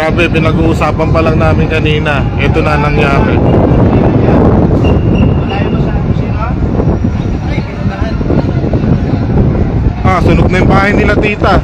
Grabe, pinag-uusapan pa lang namin kanina. Ito na nangyari. Sunog na yung bahay nila tita.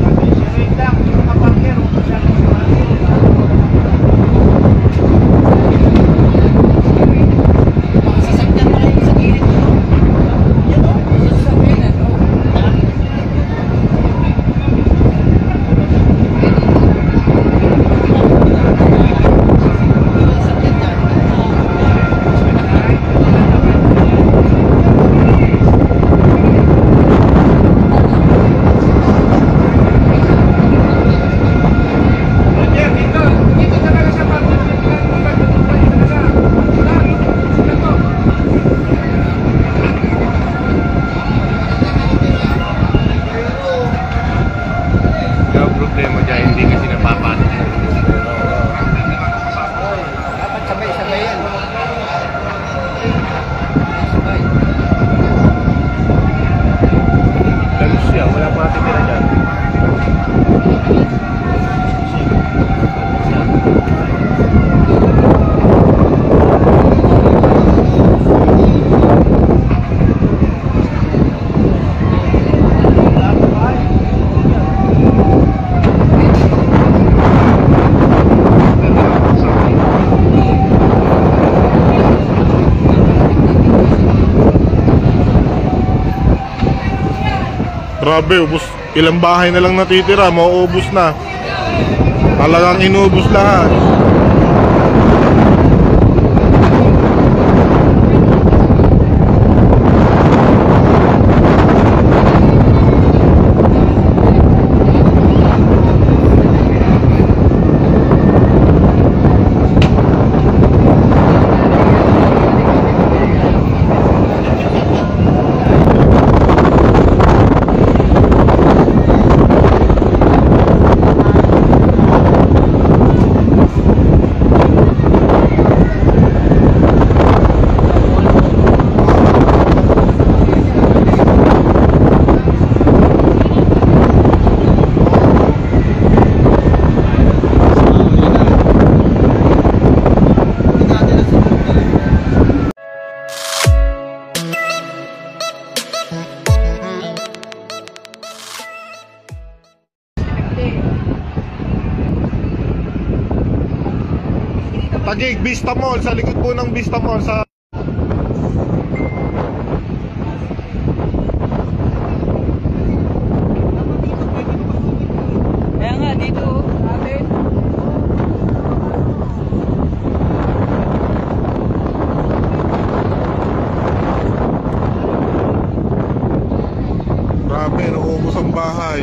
Grabe, ubos. Ilang bahay na lang natitira, mauubos na. Talagang inubos lahat. Taguig, Vista Mall, sa likod po ng Vista Mall sa kaya nga dito atin. grabe, nauubos ang bahay.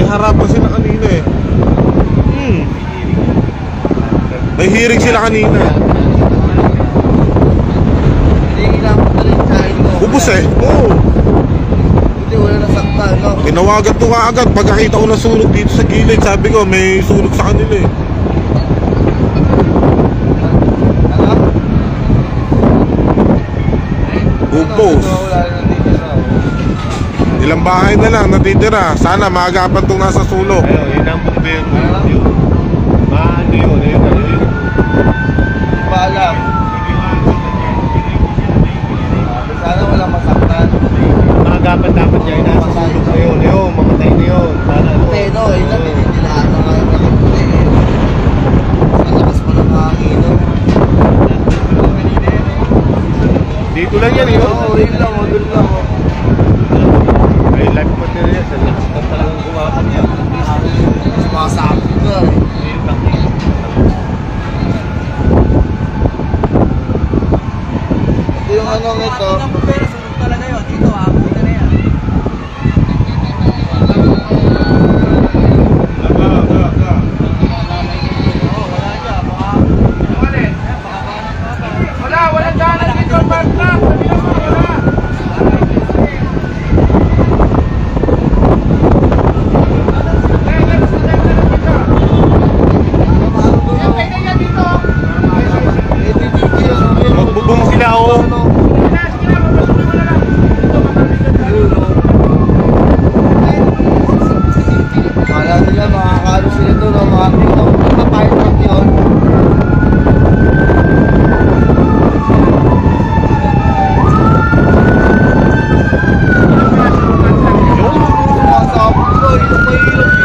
Harapan sila kanina eh. May hearing sila kanina. Ubus eh. Oo. Hindi, wala nasaktan, no? Tinawagan ko nga agad. Pagkakita ko na sunog dito sa gilid, sabi ko may sunog sa kanila eh. Ubos. Ilang bahay na lang natitira. Sana maagapan itong nasa sulok. Ayun, yun ang bumbero. Yun. Maano yun, yun. Hindi ba alam? Sana walang masaktan. Maagapan dapat dyan. Nasa sulok na yun. Ayun, mamatay Dito lang yan eh. Oo, yun lang, doon lang. Ay, live material. Sa lakas ka talagang gumapag yan. Sumasakit na eh. Ito yung ano ito. Pero sunod talaga yun. Dito, abutin na yan. Walang daanan dito, Marta! Magbubong sila o. Kala nila makakalo sila doon, mga fire truck yun. Sumasakit ko, yung mahirap yun eh.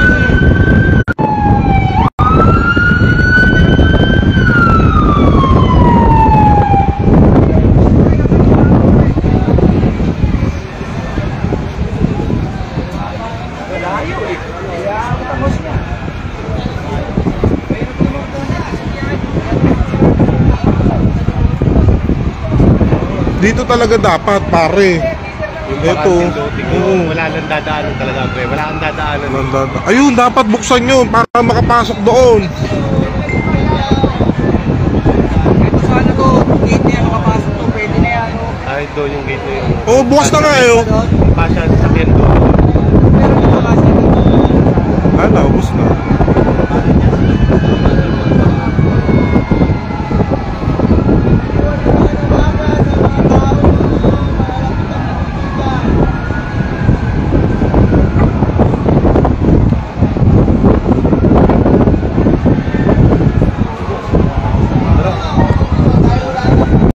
Dito talaga dapat, pare. Ito. Wala nang dadaanan talaga, pre. Wala kang dadaanan. Ayun, dapat buksan nyo para makapasok doon. Ito sana to, gate na yan, makapasok to, pwede na yan. Ay, doon yung gate na yun. Oh, bukas na nga yun. Pasya sa sakyan doon. Pero dito kasi, Ano, ubus na.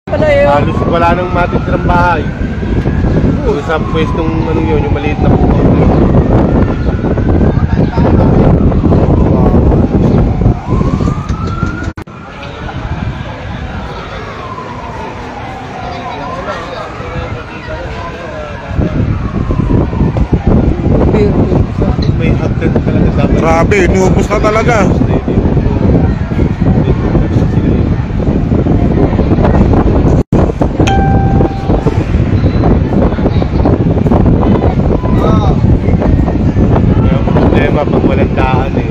pala yun. Halos wala nang matitirang bahay. Doon sa pwestong ano yun, yung maliit na puno. May hagdan talaga dapat. Grabe, inubos na talaga. Problema pag walang daan eh.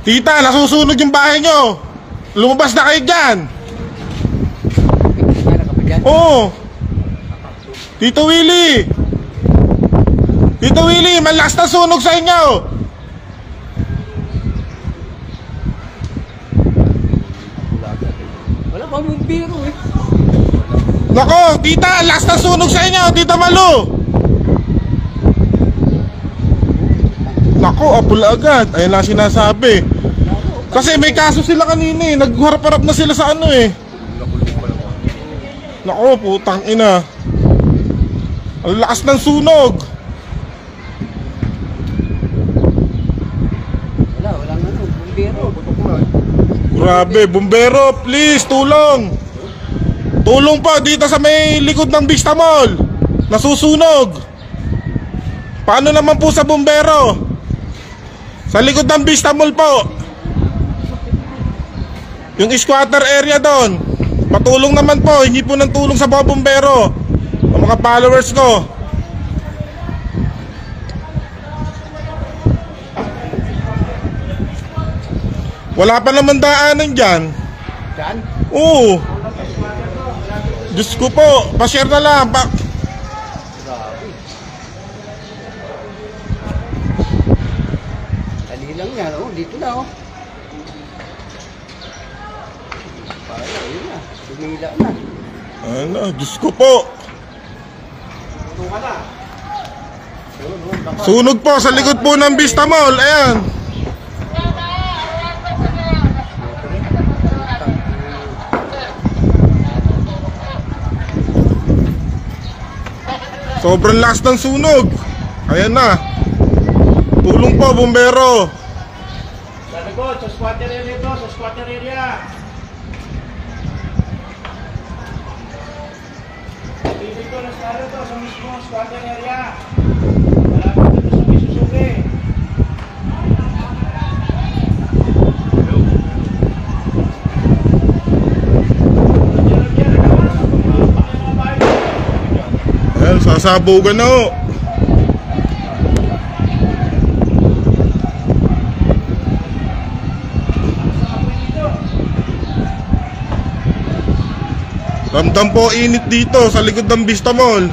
Tita, nasusunog yung bahay nyo. Lumabas na kayo dyan. Oo. Tito Willie. Tito Willie, malakas na sunog sa inyo. Wala pa mong biro eh. Nako, tita, lakas na sunog sa inyo, Tita Malu. Nako, apula agad. Ayun lang sinasabi. Kasi may kaso sila kanina eh. Nagharap-harap na sila sa ano eh. Nako, putang ina. Ang lakas ng sunog. Walang ano, bumbero. Grabe, bumbero, please, tulong. Tulong po dito sa may likod ng Vista Mall. Nasusunog. Paano naman po sa bumbero? Sa likod ng Vista Mall po. Yung squatter area doon. Patulong naman po, hindi po ng tulong sa mga bumbero. Ang mga followers ko. Wala pa naman daanan dyan. Diyan? Oo. Diyos ko po, pa-share na lang. Dali lang yan, oh. Dito na, oh. Para, yun na. Dumila na. Ano, Diyos ko po. Sunog po sa likod po ng Vista Mall. Ayan. Sobrang lakas ng sunog. Ayan na. Tulong po, bumbero. Sabi ko, sa squatter area ito, sa squatter area. Bibig ko na ito, sa mismo squatter area. Malapit ito sa may susuki. Ayan, sasabugan na ho. Ramdam po init dito sa likod ng Vista Mall.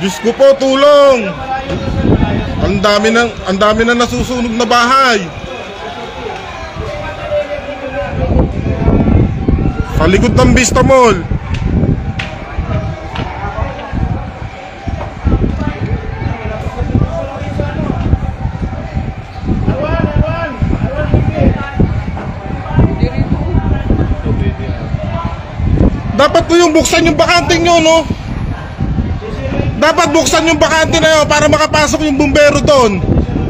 Diyos ko po, tulong. Ang dami na nasusunog na bahay. Sa likod ng Vista Mall. Dapat ko yung buksan yung bakanting nyo, no? Dapat buksan yung bakante na yun para makapasok yung bumbero doon.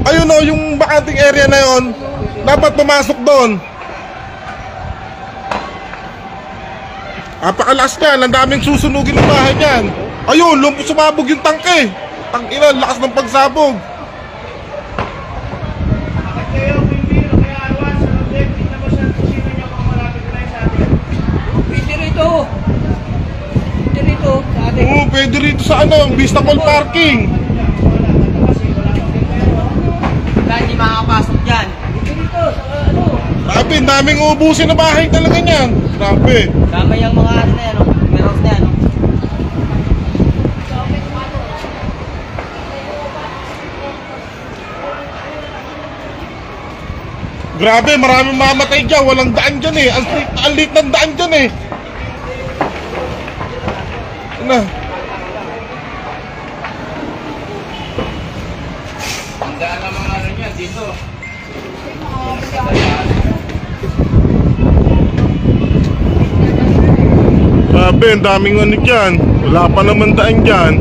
Ayun, no, yung bakanting area na yun. Dapat pumasok doon. Apakalakas niyan, ang daming susunugin ng bahay niyan. Ayun, sumabog yung tangke. Tangina, lakas ng pagsabog. Oo, pwede rito sa Vista Mall parking. Hindi makakapasok dyan. Dito, Grabe, daming uubusin na bahay talaga niyan. Grabe. Tama yung mga ano na yan, warehouse na yan. Grabe, maraming mamatay dyan. Walang daan dyan eh. Ang lit ng daan dyan eh. Na. Ang daan ng mga ano niya dito. Grabe, ang daming ano dyan. Wala pa naman daan dyan.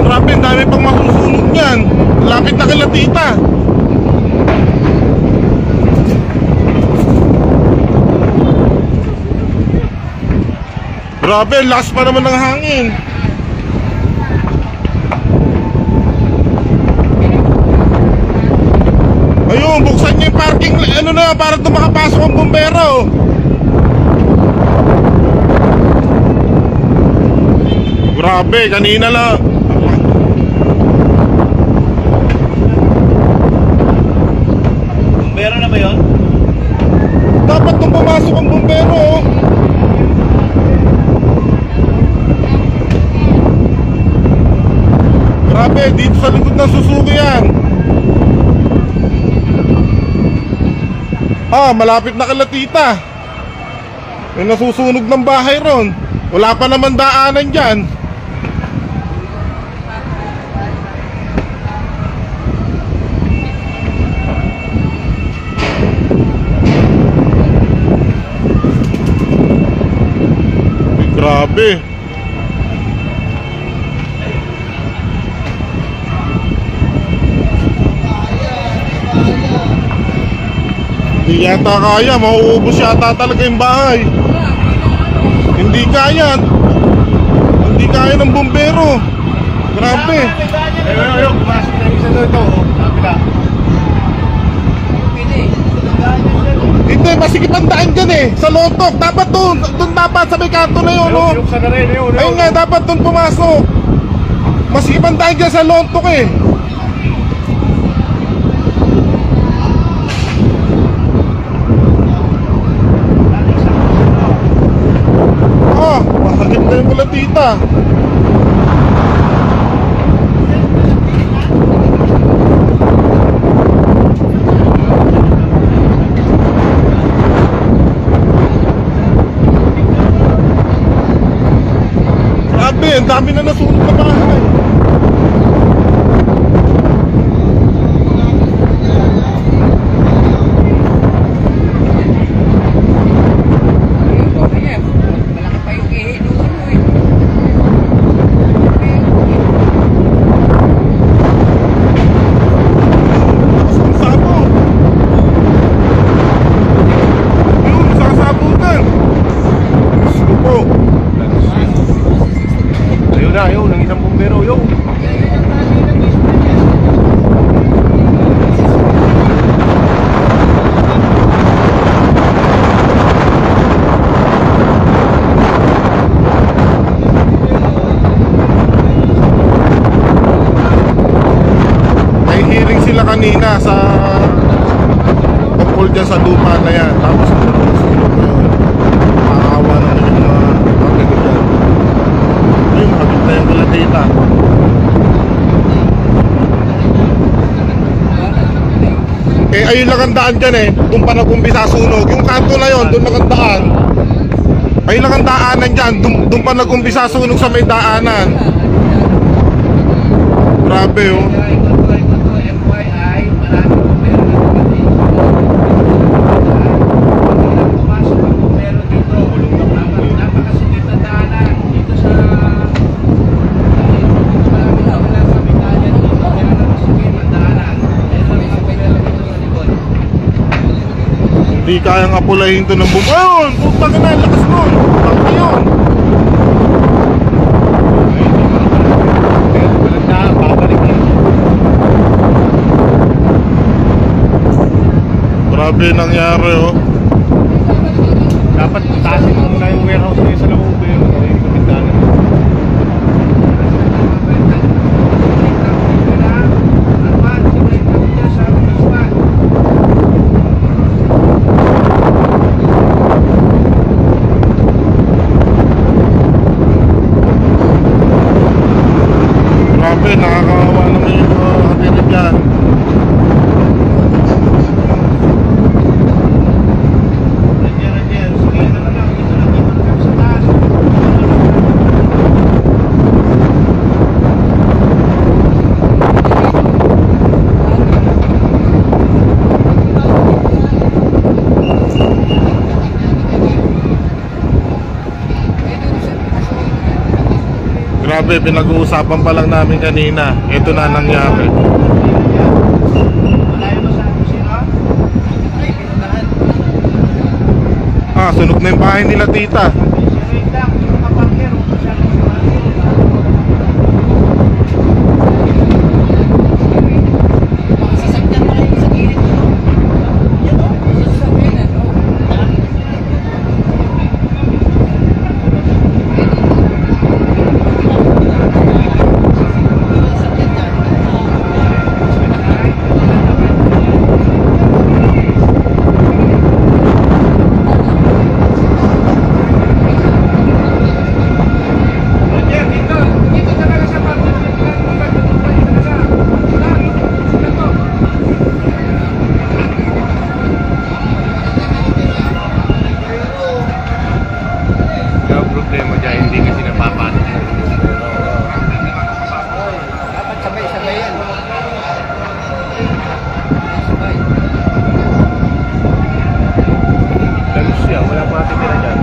Grabe, ang dami pang masusunog dyan. Lapit na kila tita. Grabe, lakas pa naman ng hangin. Ayun, buksan niyo yung parking, ano na, para makapasok ang bumbero. Grabe, kanina lang. Bumbero na ba yun? Dapat nung pumasok ang bumbero, oh. Grabe, dito sa likod ng Suzuki yan. Malapit na kila tita. May nasusunog ng bahay ron. Wala pa naman daanan dyan. Grabe. Hindi yata kaya, mauubos yata talaga yung bahay. Hindi kaya. Hindi kaya ng bumbero. Grabe. Ayun, pumasok na yung isa doon ito. Kapila. Hindi, masikip ang daan dyan eh. Sa Lotok, dapat doon dapat sa may kanto na yun, oh. Yung sana rin, yun. Ayun nga, dapat doon pumasok. Masikip ang daan dyan sa Lotok eh. Masakit na yung mula tita. Grabe, ang dami na nasunog na bahay. ayun lang ang daan dyan eh. Doon pa nag-umpisa sunog. Yung kanto na yun, doon lang ang daan. Ayun lang ang daanan dyan. Doon pa nag-umpisa sunog sa may daanan. Grabe oh. FYI, marami po meron na dumating. Pumasok ang bumbero dito. Napakasigit na daanan dito sa marami na wala sa Bitalia dito. Kaya napakasigit na daanan. Kaya lang ang bumbero dito sa likod. Hindi kayang apulahin to ng bumbero. Ayun! Putang ina, lakas nun! Putang yun! Walang na, babalik eh. Grabe nangyari oh. Dapat taasin mo muna yung warehouse na yun sa loob eh. Yung kapitanan. Grabe, nakakawawa naman yung hatirin dyan. Grabe, pinag-uusapan pa lang namin kanina. Ito na nangyari. Ah, sunog na yung bahay nila tita. Kaya problema dyan, hindi kasi napapanik. Dapat sabay-sabay yan. Lalo siya, wala pa titira dyan.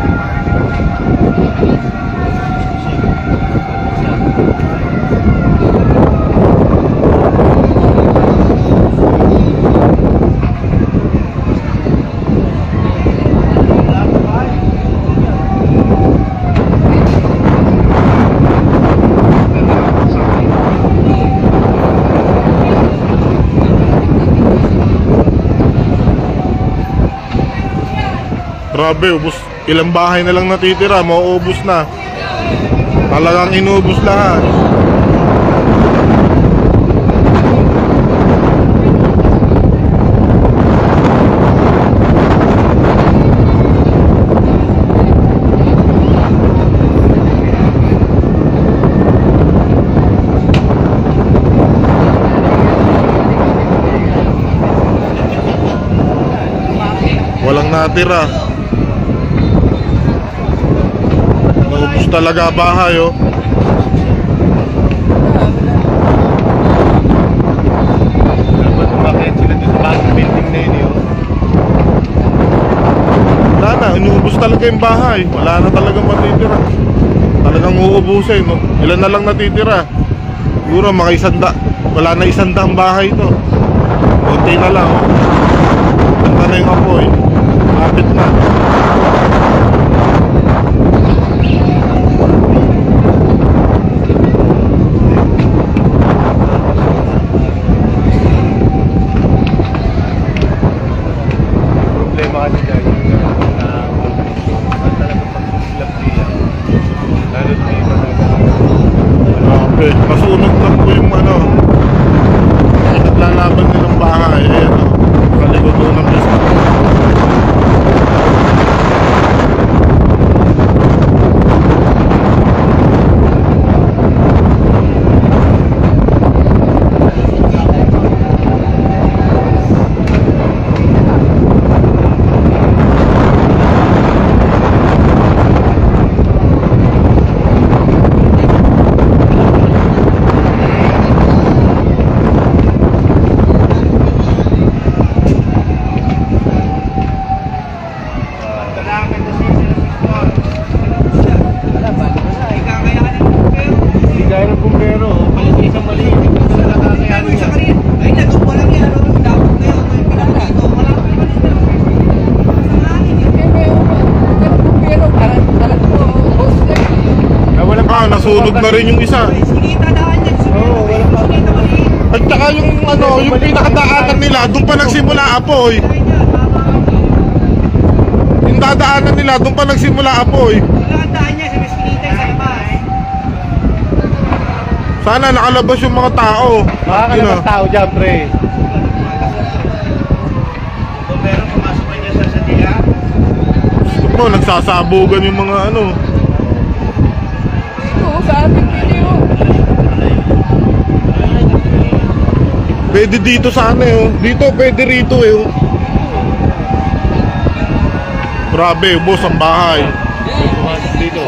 Grabe, ubos. Ilang bahay na lang natitira, mauubos na. Talagang inubos lahat. Walang natira. Naubos talaga bahay oh. Dapat umakit sila dun sa bagong building na yun eh. Wala na, inuubos talaga yung bahay. Wala na talagang matitira. Talagang uubusin no? Ilan na lang natitira. Siguro mga isanda. Wala na 100 bahay to. Kunti na lang oh. Ganda na yung apoy. Kapit na. Problema kasi dyan yung talagang pagsuslap niya. Lalo na yung Grabe, masunog lang po yung ano. Naglalaban din ng bahay. Ayan o, kalikod doon ng business. nasunog na rin yung isa. Sinita daan yan. Oo, wala pa. Sinita maliit. At saka yung ano, yung pinakadaanan nila, doon pa nagsimula apoy. Yung dadaanan nila, doon pa nagsimula apoy. Wala ang daan niya. Sa Mesquita sa labas. Sana nakalabas yung mga tao. Makakalabas tao dyan, pre. Pero pumasok pa niya sa diya. Gusto ko, nagsasabugan yung mga ano. Oo, sa ating video. Pwede dito sana eh. Dito, pwede rito eh. Grabe, boss, ang bahay. Dito.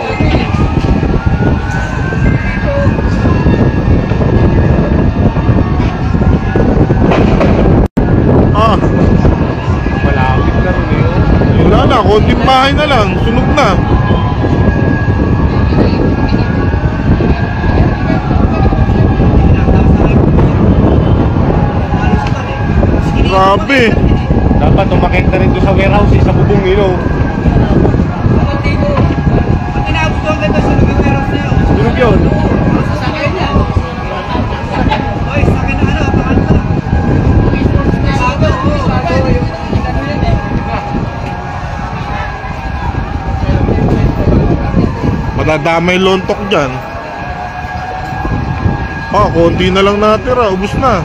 Ah, Malapit na rin yun. wala na, konting bahay na lang. Sunog na. Grabe. Dapat umakit na rin doon sa warehouse sa bubong nilo. Pag inaabot ko ang ganda sa lugar meron sa'yo. Sunog yun. Sasakyan niya. Oy, sakyan na ano, pakan mo. Bago, Madadamay lontok dyan. Ah, konti na lang natira. Ubus na.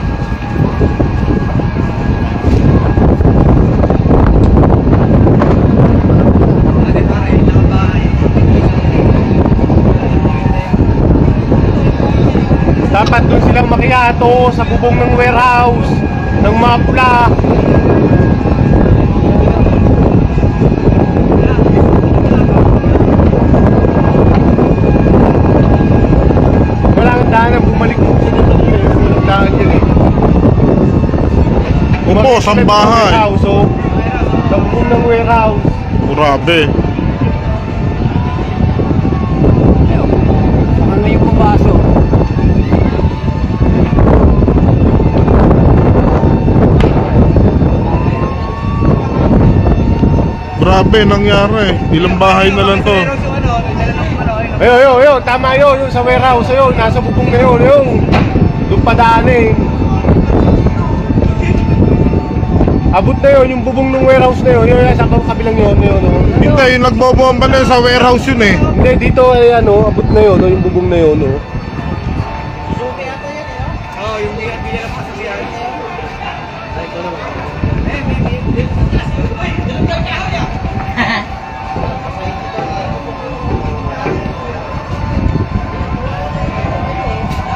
Dapat doon silang makiato sa bubong ng warehouse ng mga pula. Wala ang daan ang bumalik mo sa walang daan dyan eh. Ubos ang bahay. Warehouse, oh. Sa bubong ng warehouse. Grabe. ano yung pumasok? Grabe, nangyari. Ilang bahay na lang to. Ayo, tama yun, yung sa warehouse yun, nasa bubong na yun, yung doon padaan eh. Abot na yun, yung bubong ng warehouse na yun, yung nasa kabilang yun, yun. Hindi, yung nagbobomba na yun sa warehouse yun eh. Hindi, dito ay ano, abot na yun, yung bubong na yun. Suki ata yan eh. Oo, yung binila pa sa siya. Ay, ito naman.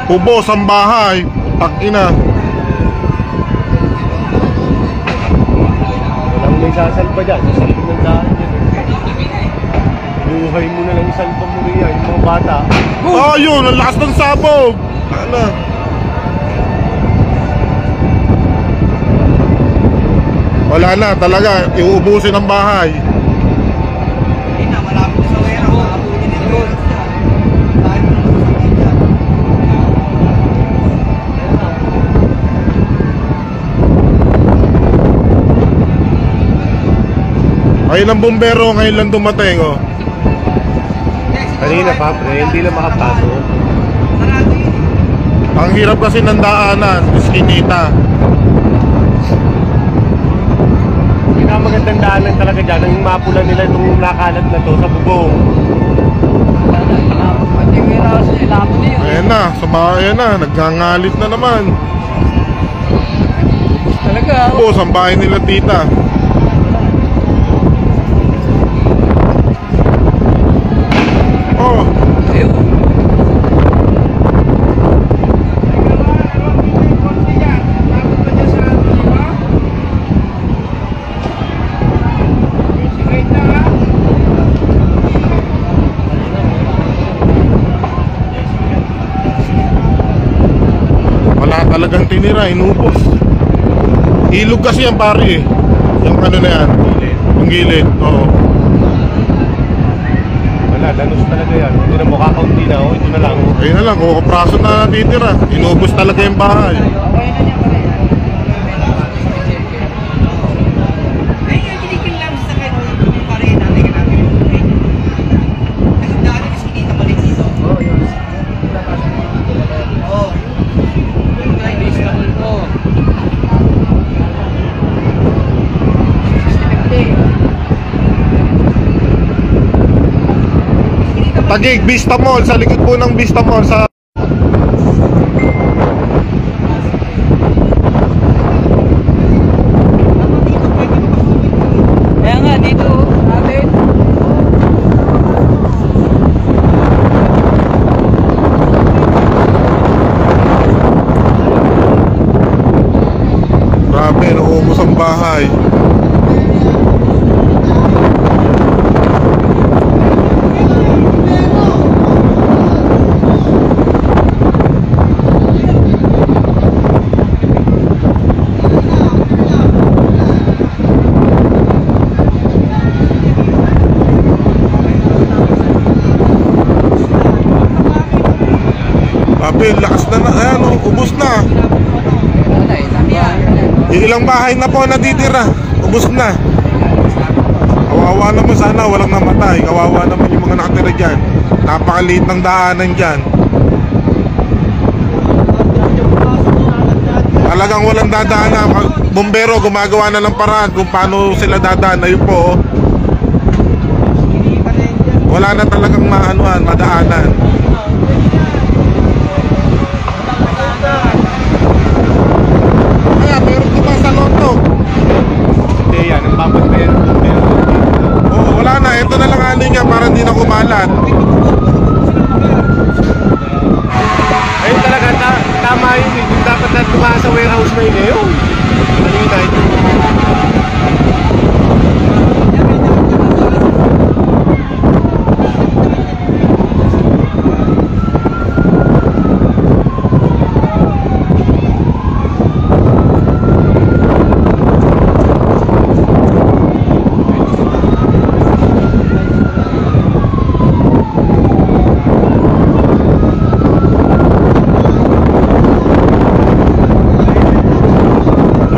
Ubos ang bahay. Takina. Walang may sasalba dyan, sasalba ng daan dyan. Buhay mo na lang isalba mo rin yan, yung mga bata. Ah, yun, ang lakas ng sabog. Ano? Wala na, talaga. Iuubusin ang bahay. Hindi na, malapit na sa wera. Maabutin nila doon. Tayo na sa sakit. Ngayon ang bumbero, ngayon lang dumating, oh. Kanina pa, pre, hindi lang makapasok. Sarado yun. Ang hirap kasi ng daanan, iskinita. Pinakamagandang daanan talaga dyan, ang mapula nila itong nakalat na to sa bubong. Pati yung warehouse niya, ilapon na yun. Ayan na, sa bahay na, nagngangalit na naman. Talaga. Ubos ang bahay nila tita. Oh, Ayun. wala talagang tinira, inubos. Ilog kasi yan pare eh. Yung ano na yan, yung gilid, oo. Wala, danos talaga yan. Hindi na mukha kaunti na, oh. Ito na lang. Ayun na lang, kukupraso na natitira. Inubos talaga yung bahay. Okay na niya pare. Ay, yung kinikil lang sa akin. Yung pare natin ka natin. Kasi daan kasi dito mali dito. Oo, yun. Taguig, Vista Mall. Sa likod po ng Vista Mall. Sa Kaya nga, dito natin. grabe, nauubos ang bahay. Grabe, lakas na. Ayan, ubos na. Yung ilang bahay na po natitira, ubos na. Kawawa naman, sana walang namatay. Kawawa naman yung mga nakatira dyan. Napakaliit ng daanan dyan. Talagang walang dadaanan. Bumbero gumagawa na ng paraan kung paano sila dadaan. Ayun po, oh. Wala na talagang madaanan. Kaya meron di ba sa Lontong? Hindi yan, ang papantayan ng bumbero. Oo, wala na. Ito na lang ano niya para hindi na kumalat. Ayun talaga, tama yun eh. Yung dapat na tumakas sa warehouse na yun eh. Yung kanina ito.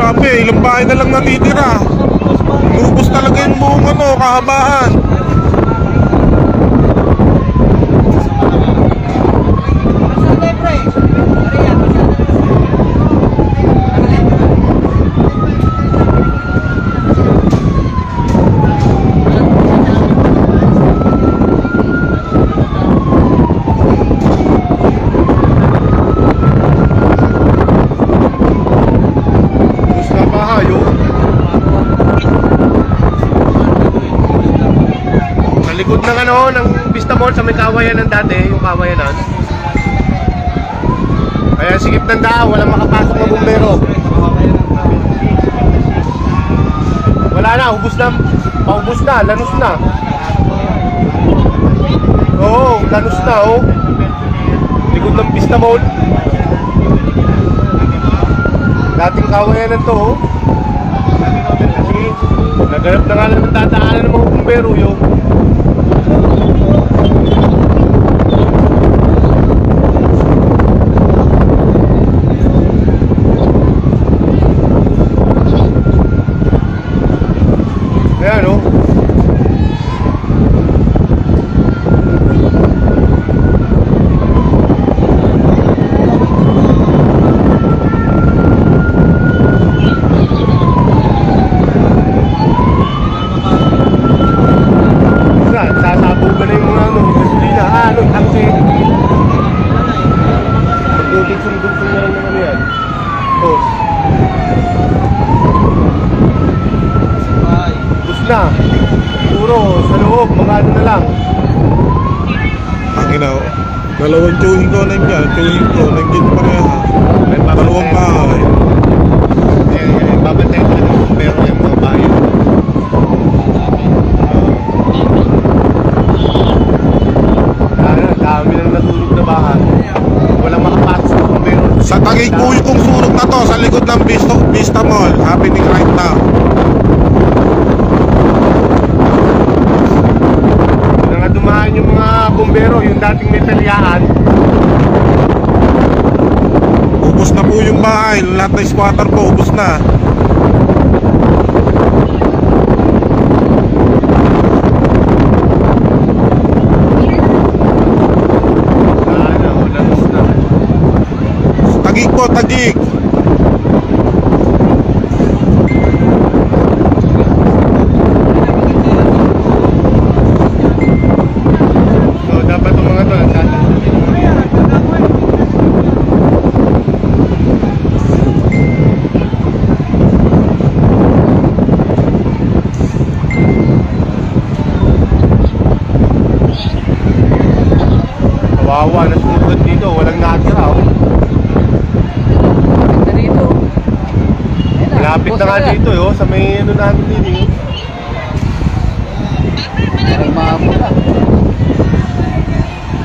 Grabe, ilang bahay na lang natitira. Lubos talaga yung buong kahabaan. Ng Vista Mall sa may kawayanan dati, yung kawayanan. Kaya sikip ng daan, walang makapasok na bumbero. Wala na, ubus na, paubos na, lanus na. Oo, lanus na, oh. Likod ng Vista Mall. Dating kawayanan to, oh. Kasi naganap na nga lang ng tataanan ng mga bumbero yung ayan, oh. Sasabugan na yung mga gasolina. Taxi. Magdudugsong-dugsong na rin ng yan. Oh. Bus na. Puro sa loob, magano na lang. Ang ina, dalawang chewing ko nandiyan. Chewing ko, nandiyan pareha. Dalawang bahay. Babantay ko na ng bumbero yung mga bahay. Dami nang natulog na bahay. Walang makapasok sa bumbero. Sa Taguig po yung sunog na to, sa likod ng Vista Mall. Happening right now. Dumaan yung mga bumbero, yung dating metalyaan. Ubos na po yung bahay. Lahat ng squatter po, ubos na. Lanus na. Taguig po, Taguig. So, dapat Kawawa, nasunugan dito, walang natira oh. Ganda rito. Ayun na, Malapit na poste nga na. dito oh, sa may ano namin din eh. Parang mahabol na.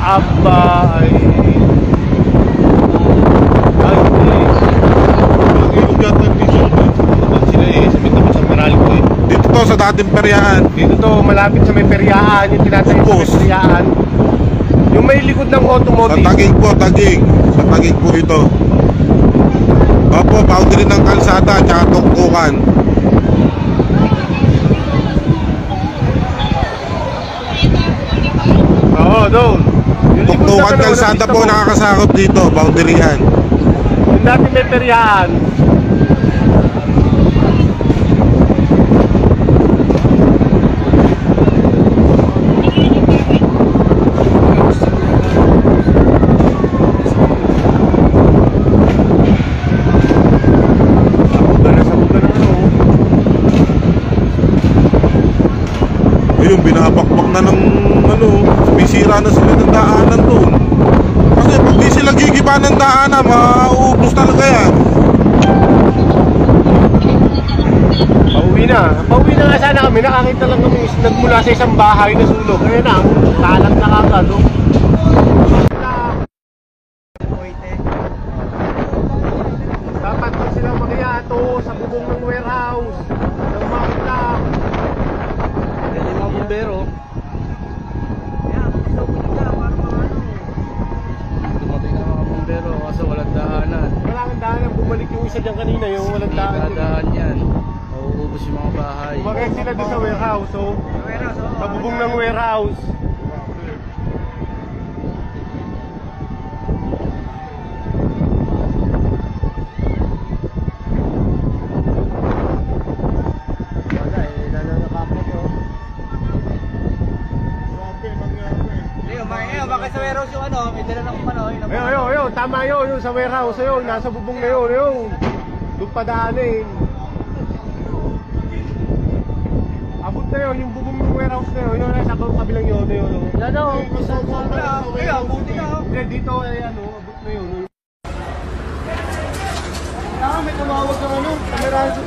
Aba ay... Ay, hindi. Ilog yata yung diesel. Doon sila eh, sa may tabi sa Meralco eh. Dito to sa dating peryahan. Dito to, malapit sa may peryaan, yung tinatayo sa may Post. peryaan. Yung may likod ng Sa automotive. Taguig po, Taguig. Sa Taguig po ito. Opo, boundary ng kalsada at tuktukan. Oo, doon. Yung likod Tuktukan ng ano, kalsada nakita po mo. nakakasakop dito, boundary yan. Yung dati may peryaan. Sabog na ng ano. Ayun, binabakbak na ng ano, bisira na sila ng daanan doon. Kasi pag di sila gigiba ng daanan, mauubos talaga yan. Pauwi na nga sana kami. Nakakita lang kami nagmula sa isang bahay na sulok. Kaya na, kalat na kagad. Oh. Dapat pa silang magyato sa bubong ng warehouse. Ng mga Pwede mga bumbero. Dumating na mga bumbero kasi walang daanan. wala kang daanan. Bumalik yung isa dyan kanina, yung walang Hindi daan. dadaan yan. Mauubos yung mga bahay. Umakit sila doon sa warehouse. Oh. Sa bubong ng warehouse. Wala eh, lalakapot oh. Bakit sa warehouse yung ano, may dala ng ano, yung Ayun, tama yun, yung sa warehouse, ayun, nasa bubong na yun, ayun. Doon padaanin. Abot na yun, yung bubong ng warehouse na yun, yun, nasa kabilang yun, yun. Yan oh. Kaya, buti na. Hindi, dito ay ano, abot na yun. May tumawag ng ano, kamerahan sa